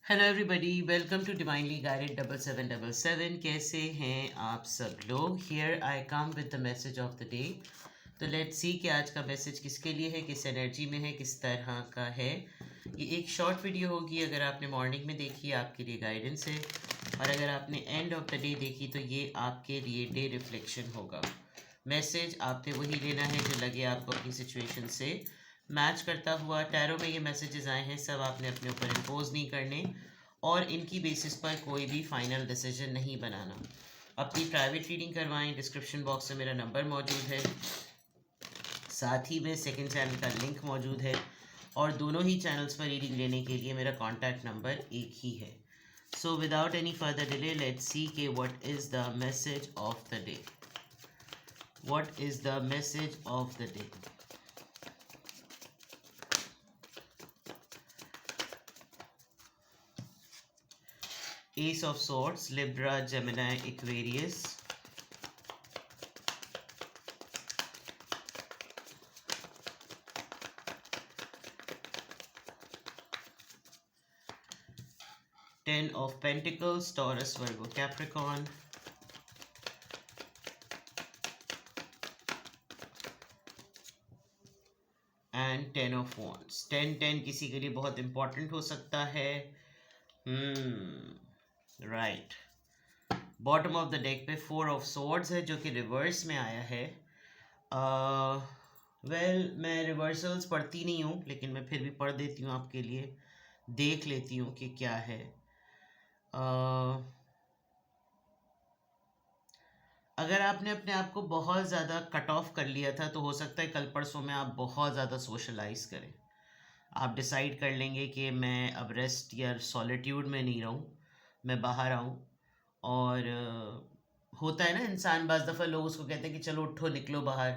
Hello everybody, welcome to divinely guided 7777। कैसे हैं आप सब लोग? Here I come with the message of the day. तो लेट्स सी कि आज का मैसेज किसके लिए है, किस एनर्जी में है, किस तरह का है। ये एक शॉर्ट वीडियो होगी। अगर आपने मॉर्निंग में देखी आपके लिए गाइडेंस है, और अगर आपने एंड ऑफ द डे देखी तो ये आपके लिए डे रिफ्लेक्शन होगा। मैसेज आपने वही लेना है जो लगे आपको अपनी सिचुएशन से मैच करता हुआ। टैरो में ये मैसेजेस आए हैं, सब आपने अपने ऊपर इम्पोज नहीं करने और इनकी बेसिस पर कोई भी फाइनल डिसीजन नहीं बनाना। अपनी प्राइवेट रीडिंग करवाएं। डिस्क्रिप्शन बॉक्स में मेरा नंबर मौजूद है, साथ ही में सेकंड चैनल का लिंक मौजूद है, और दोनों ही चैनल्स पर रीडिंग लेने के लिए मेरा कॉन्टैक्ट नंबर एक ही है। So without any further delay let's see के what is the message of the day. What is the message of the day? Ace of Swords, Libra, Gemini, Aquarius. Ten of Pentacles, Taurus, Virgo, Capricorn. And Ten of Wands. 10-10 किसी के लिए बहुत important हो सकता है। Right. Bottom of the deck पे 4 of swords है जो कि रिवर्स में आया है। मैं रिवर्सल्स पढ़ती नहीं हूँ, लेकिन मैं फिर भी पढ़ देती हूँ आपके लिए, देख लेती हूँ कि क्या है। अगर आपने अपने आप को बहुत ज़्यादा कट ऑफ कर लिया था तो हो सकता है कल परसों में आप बहुत ज़्यादा सोशलाइज करें। आप डिसाइड कर लेंगे कि मैं अब रेस्ट या सॉलिट्यूड में नहीं रहूँ, मैं बाहर आऊँ। और होता है ना, इंसान बाज़ दफ़ा लोग उसको कहते हैं कि चलो उठो निकलो बाहर,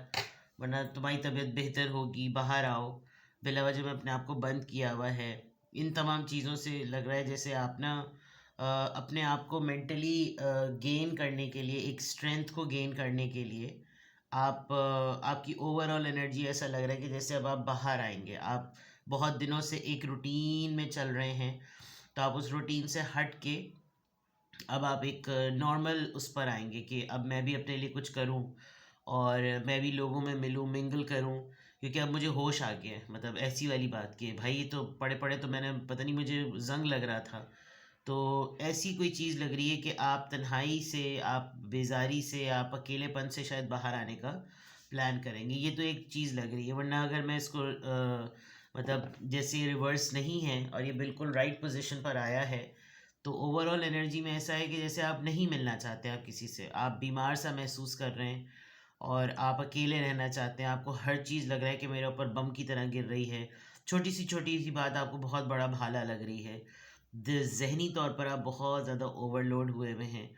वरना तुम्हारी तबीयत बेहतर होगी, बाहर आओ। बिला वजह में अपने आप को बंद किया हुआ है। इन तमाम चीज़ों से लग रहा है जैसे आप ना अपने आप को मेंटली गेन करने के लिए, एक स्ट्रेंथ को गेन करने के लिए आपकी ओवरऑल एनर्जी ऐसा लग रहा है कि जैसे अब आप बाहर आएंगे। आप बहुत दिनों से एक रूटीन में चल रहे हैं, तो आप उस रूटीन से हट के अब आप एक नॉर्मल उस पर आएंगे कि अब मैं भी अपने लिए कुछ करूं और मैं भी लोगों में मिलूं, मिंगल करूं, क्योंकि अब मुझे होश आ गया है। मतलब ऐसी वाली बात कि भाई ये तो पढ़े पढ़े तो मैंने पता नहीं, मुझे जंग लग रहा था। तो ऐसी कोई चीज़ लग रही है कि आप तन्हाई से, आप बेजारी से, आप अकेलेपन से शायद बाहर आने का प्लान करेंगे। ये तो एक चीज़ लग रही है। वरना अगर मैं इसको मतलब जैसे ये रिवर्स नहीं है और ये बिल्कुल राइट पोजीशन पर आया है, तो ओवरऑल एनर्जी में ऐसा है कि जैसे आप नहीं मिलना चाहते, आप किसी से, आप बीमार सा महसूस कर रहे हैं और आप अकेले रहना चाहते हैं। आपको हर चीज़ लग रहा है कि मेरे ऊपर बम की तरह गिर रही है। छोटी सी बात आपको बहुत बड़ा भाला लग रही है। ज़हनी तौर पर आप बहुत ज़्यादा ओवरलोड हुए हुए हैं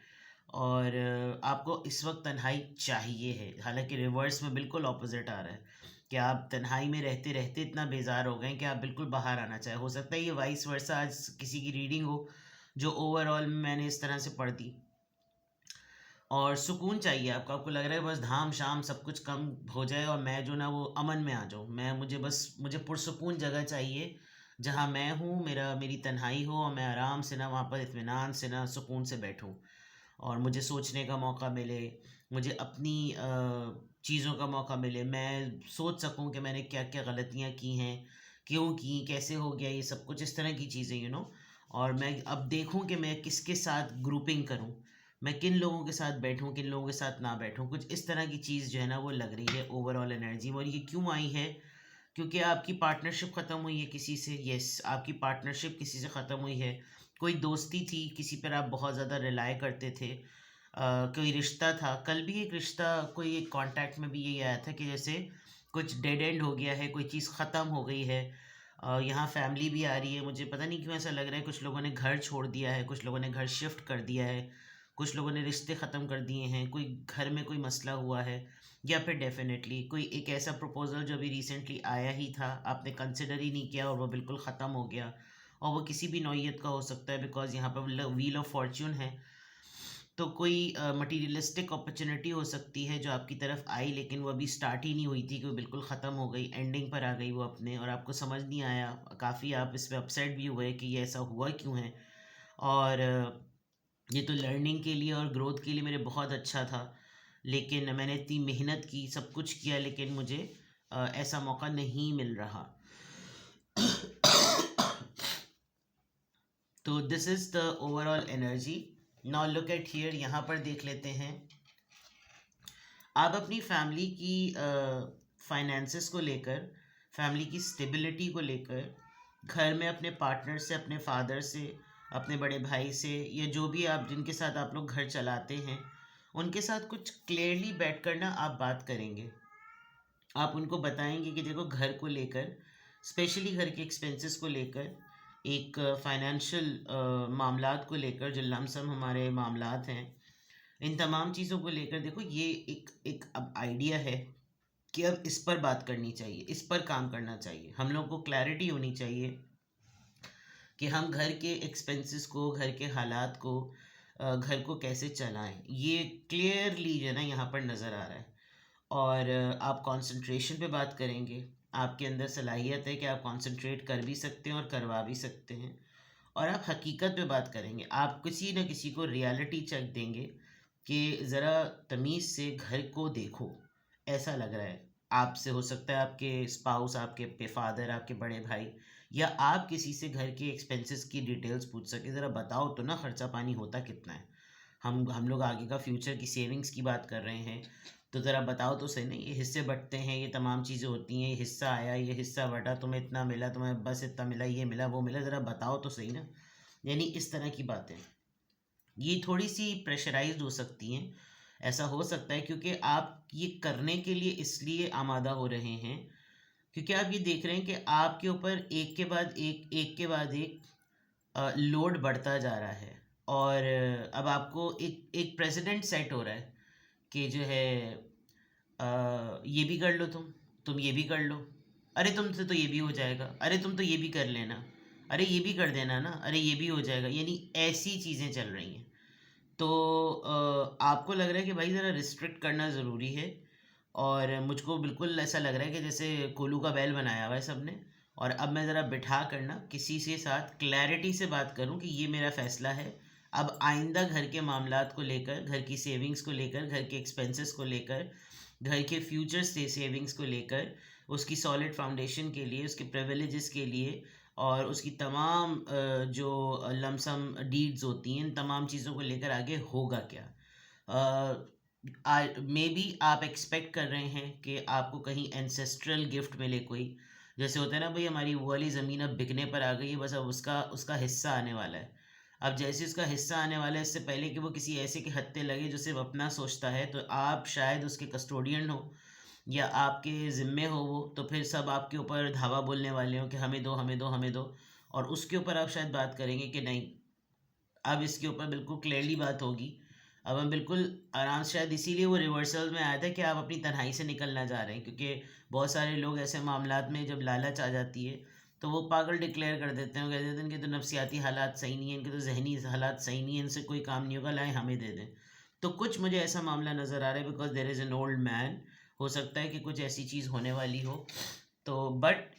और आपको इस वक्त तन्हाई चाहिए है। हालांकि रिवर्स में बिल्कुल ऑपोजिट आ रहा है कि आप तन्हाई में रहते रहते इतना बेजार हो गए कि आप बिल्कुल बाहर आना चाहे। हो सकता है ये वाइस वर्सा आज किसी की रीडिंग हो जो ओवरऑल मैंने इस तरह से पढ़ दी। और सुकून चाहिए आपको, आपको लग रहा है बस धाम शाम सब कुछ कम हो जाए और मैं जो ना वो अमन में आ जाऊँ। मुझे पुरसुकून जगह चाहिए जहाँ मैं हूँ, मेरी तन्हाई हो और मैं आराम से ना वहाँ पर इत्मीनान से ना सुकून से बैठूँ और मुझे सोचने का मौका मिले, मुझे अपनी चीज़ों का मौका मिले, मैं सोच सकूं कि मैंने क्या क्या गलतियां की हैं, क्यों की, कैसे हो गया ये सब कुछ, इस तरह की चीज़ें और मैं अब देखूं कि मैं किसके साथ ग्रुपिंग करूं, मैं किन लोगों के साथ बैठूं, किन लोगों के साथ ना बैठूं। कुछ इस तरह की चीज़ जो है ना वो लग रही है ओवरऑल एनर्जी में। और ये क्यों आई है? क्योंकि आपकी पार्टनरशिप ख़त्म हुई है किसी से। यस, आपकी पार्टनरशिप किसी से ख़त्म हुई है। कोई दोस्ती थी, किसी पर आप बहुत ज़्यादा रिलाय करते थे। कोई रिश्ता था। कल भी एक रिश्ता, कोई एक कांटेक्ट में भी यही आया था कि जैसे कुछ डेड एंड हो गया है, कोई चीज़ ख़त्म हो गई है। यहाँ फैमिली भी आ रही है। मुझे पता नहीं क्यों ऐसा लग रहा है कुछ लोगों ने घर छोड़ दिया है, कुछ लोगों ने घर शिफ्ट कर दिया है, कुछ लोगों ने रिश्ते ख़त्म कर दिए हैं, कोई घर में कोई मसला हुआ है, या फिर डेफिनेटली कोई एक ऐसा प्रपोज़ल जो अभी रिसेंटली आया ही था, आपने कंसिडर ही नहीं किया और वो बिल्कुल ख़त्म हो गया। और वो किसी भी नौइयत का हो सकता है, बिकॉज़ यहाँ पर व्हील ऑफ फॉर्च्यून है। तो कोई मटीरियलिस्टिक अपॉर्चुनिटी हो सकती है जो आपकी तरफ आई, लेकिन वो अभी स्टार्ट ही नहीं हुई थी कि वो बिल्कुल ख़त्म हो गई, एंडिंग पर आ गई वो अपने, और आपको समझ नहीं आया, काफ़ी आप इस पे अपसेट भी हुए कि ये ऐसा हुआ क्यों है। और ये तो लर्निंग के लिए और ग्रोथ के लिए मेरे बहुत अच्छा था, लेकिन मैंने इतनी मेहनत की, सब कुछ किया, लेकिन मुझे ऐसा मौका नहीं मिल रहा। तो this is the overall energy. Now look at here, यहाँ पर देख लेते हैं। आप अपनी फैमिली की फाइनेंसेस को लेकर, फैमिली की स्टेबिलिटी को लेकर, घर में अपने पार्टनर से, अपने फादर से, अपने बड़े भाई से, या जो भी आप जिनके साथ आप लोग घर चलाते हैं, उनके साथ कुछ क्लियरली बैठ कर ना आप बात करेंगे। आप उनको बताएंगे कि देखो, घर को लेकर, स्पेशली घर के एक्सपेंसेस को लेकर, एक फाइनेंशियल मामलात को लेकर, जो लमसम हमारे मामलात हैं, इन तमाम चीज़ों को लेकर देखो, ये एक एक अब आइडिया है कि अब इस पर बात करनी चाहिए, इस पर काम करना चाहिए। हम लोग को क्लैरिटी होनी चाहिए कि हम घर के एक्सपेंसेस को, घर के हालात को, घर को कैसे चलाएं। ये क्लियरली जो है ना यहाँ पर नज़र आ रहा है। और आप कंसंट्रेशन पे बात करेंगे, आपके अंदर सलाहियत है कि आप कंसंट्रेट कर भी सकते हैं और करवा भी सकते हैं। और आप हकीकत पे बात करेंगे, आप किसी न किसी को रियलिटी चेक देंगे कि ज़रा तमीज़ से घर को देखो, ऐसा लग रहा है। आपसे हो सकता है आपके स्पाउस, आपके फादर, आपके बड़े भाई, या आप किसी से घर के एक्सपेंसेस की डिटेल्स पूछ सके, ज़रा बताओ तो ना खर्चा पानी होता कितना है। हम लोग आगे का फ्यूचर की सेविंग्स की बात कर रहे हैं, तो ज़रा बताओ तो सही ना, ये हिस्से बँटते हैं, ये तमाम चीज़ें होती हैं, ये हिस्सा आया, ये हिस्सा बँटा, तुम्हें इतना मिला, तुम्हें बस इतना मिला, ये मिला, वो मिला, ज़रा बताओ तो सही ना। यानी इस तरह की बातें, ये थोड़ी सी प्रेशराइज्ड हो सकती हैं। ऐसा हो सकता है क्योंकि आप ये करने के लिए इसलिए आमादा हो रहे हैं क्योंकि आप ये देख रहे हैं कि आपके ऊपर एक के बाद एक, एक के बाद एक लोड बढ़ता जा रहा है। और अब आपको एक एक प्रेसिडेंट सेट हो रहा है कि जो है, ये भी कर लो, तुम ये भी कर लो, अरे तुमसे तो ये भी हो जाएगा, अरे तुम तो ये भी कर लेना, अरे ये भी कर देना ना, अरे ये भी हो जाएगा। यानी ऐसी चीज़ें चल रही हैं। तो आपको लग रहा है कि भाई ज़रा रिस्ट्रिक्ट करना ज़रूरी है। और मुझको बिल्कुल ऐसा लग रहा है कि जैसे कोलू का बैल बनाया हुआ है सबने, और अब मैं ज़रा बिठा करना किसी से साथ क्लैरिटी से बात करूं कि ये मेरा फ़ैसला है। अब आइंदा घर के मामलात को लेकर, घर की सेविंग्स को लेकर, घर के एक्सपेंसेस को लेकर, घर के फ्यूचर से सेविंग्स को लेकर, उसकी सॉलिड फाउंडेशन के लिए, उसके प्रिविलेजेस के लिए, और उसकी तमाम जो लमसम डीड्स होती हैं, इन तमाम चीज़ों को लेकर आगे होगा क्या। मे बी आप एक्सपेक्ट कर रहे हैं कि आपको कहीं एंसेस्ट्रल गिफ्ट मिले कोई, जैसे होता है ना भाई, हमारी वो वाली ज़मीन अब बिकने पर आ गई है, बस अब उसका उसका हिस्सा आने वाला है। अब जैसे उसका हिस्सा आने वाला है, इससे पहले कि वो किसी ऐसे के हत्थे लगे जो सिर्फ अपना सोचता है, तो आप शायद उसके कस्टोडियन हो या आपके ज़िम्मे हो वो, तो फिर सब आपके ऊपर धावा बोलने वाले हो कि हमें दो, हमें दो, हमें दो। और उसके ऊपर आप शायद बात करेंगे कि नहीं, अब इसके ऊपर बिल्कुल क्लियरली बात होगी। अब हम बिल्कुल आराम से, शायद इसीलिए वो रिवर्सल में आया था कि आप अपनी तन्हाई से निकलना चाह रहे हैं, क्योंकि बहुत सारे लोग ऐसे मामलात में जब लालच आ जाती है तो वो पागल डिक्लेयर कर देते हैं, कह देते हैं इनके तो नफसियाती हालात सही नहीं है, इनके तो जहनी हालात सही नहीं है, इनसे कोई काम नहीं होगा, लाए हमें दे दें। तो कुछ मुझे ऐसा मामला नज़र आ रहा है, because there is an old man. हो सकता है कि कुछ ऐसी चीज़ होने वाली हो। तो but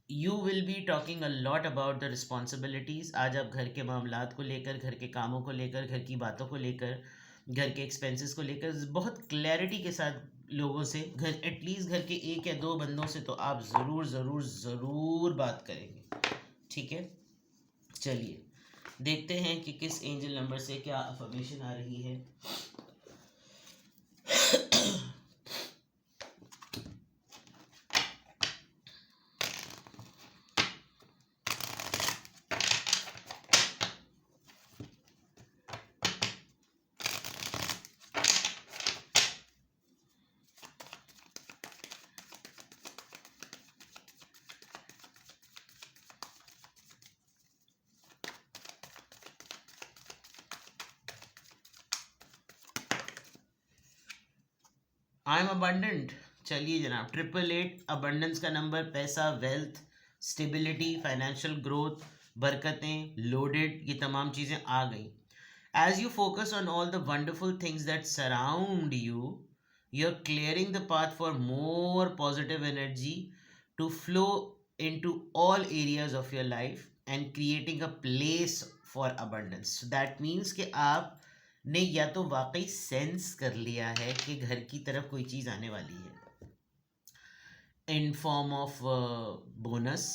you will be talking a lot about the responsibilities. आज आप घर के मामलात को लेकर, घर के कामों को लेकर, घर की बातों को लेकर, घर के एक्सपेंसेस को लेकर बहुत क्लैरिटी के साथ लोगों से, घर एटलीस्ट घर के एक या दो बंदों से तो आप ज़रूर ज़रूर ज़रूर बात करेंगे। ठीक है, चलिए देखते हैं कि किस एंजल नंबर से क्या अफर्मेशन आ रही है। I am abundant. चलिए जनाब, 888 अबंडेंस का नंबर, पैसा, वेल्थ, स्टेबिलिटी, फाइनेंशियल ग्रोथ, बरकतें, लोडेड, ये तमाम चीज़ें आ गई। As you focus on all the wonderful things that surround you, you're clearing the path for more positive energy to flow into all areas of your life and creating a place for abundance. So that means कि आप ने या तो वाकई sense कर लिया है कि घर की तरफ कोई चीज़ आने वाली है in form of bonus,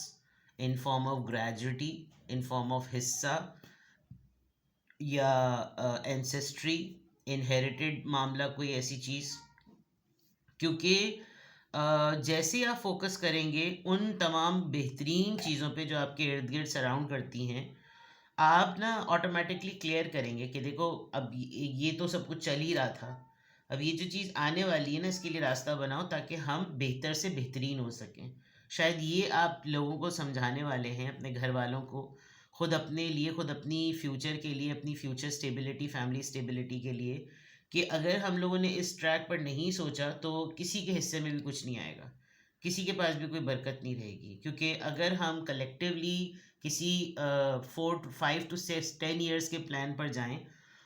in form of gratuity, in form of हिस्सा या एंसेस्ट्री इनहेरिटेड मामला कोई ऐसी चीज़, क्योंकि जैसे आप फोकस करेंगे उन तमाम बेहतरीन चीज़ों पे जो आपके इर्द गिर्द सराउंड करती हैं, आप ना ऑटोमेटिकली क्लियर करेंगे कि देखो अब ये तो सब कुछ चल ही रहा था, अब ये जो चीज़ आने वाली है ना इसके लिए रास्ता बनाओ ताकि हम बेहतर से बेहतरीन हो सकें। शायद ये आप लोगों को समझाने वाले हैं, अपने घर वालों को, खुद अपने लिए, खुद अपनी फ्यूचर के लिए, अपनी फ्यूचर स्टेबिलिटी, फैमिली स्टेबिलिटी के लिए, कि अगर हम लोगों ने इस ट्रैक पर नहीं सोचा तो किसी के हिस्से में भी कुछ नहीं आएगा, किसी के पास भी कोई बरकत नहीं रहेगी। क्योंकि अगर हम कलेक्टिवली किसी 4 5 to 10 ईयर्स के प्लान पर जाएं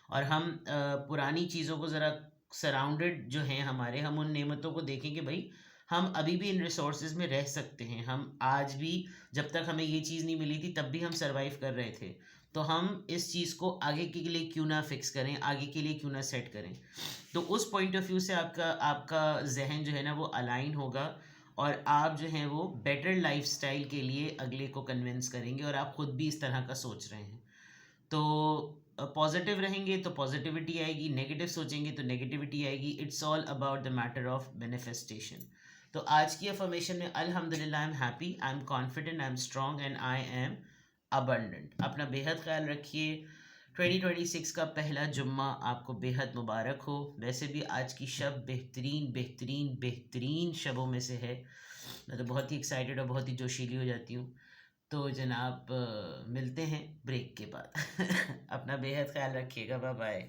और हम पुरानी चीज़ों को ज़रा सराउंडेड जो हैं हमारे, हम उन नेमतों को देखें कि भाई हम अभी भी इन रिसोर्सेज में रह सकते हैं, हम आज भी, जब तक हमें ये चीज़ नहीं मिली थी तब भी हम सरवाइव कर रहे थे, तो हम इस चीज़ को आगे के लिए क्यों ना फिक्स करें, आगे के लिए क्यों ना सेट करें। तो उस पॉइंट ऑफ व्यू से आपका आपका जहन जो है ना वो अलाइन होगा और आप जो हैं वो बेटर लाइफस्टाइल के लिए अगले को कन्विंस करेंगे और आप खुद भी इस तरह का सोच रहे हैं। तो पॉजिटिव रहेंगे तो पॉजिटिविटी आएगी, नेगेटिव सोचेंगे तो नेगेटिविटी आएगी। It's all about the matter of manifestation. तो आज की अफर्मेशन में अल्हम्दुलिल्लाह I am happy, I am confident, I am strong and I am abundant. अपना बेहद ख्याल रखिए। 2026 का पहला जुम्मा आपको बेहद मुबारक हो। वैसे भी आज की शब बेहतरीन बेहतरीन बेहतरीन शबों में से है। मैं तो बहुत ही एक्साइटेड और बहुत ही जोशीली हो जाती हूँ। तो जनाब मिलते हैं ब्रेक के बाद। अपना बेहद ख्याल रखिएगा। Bye bye.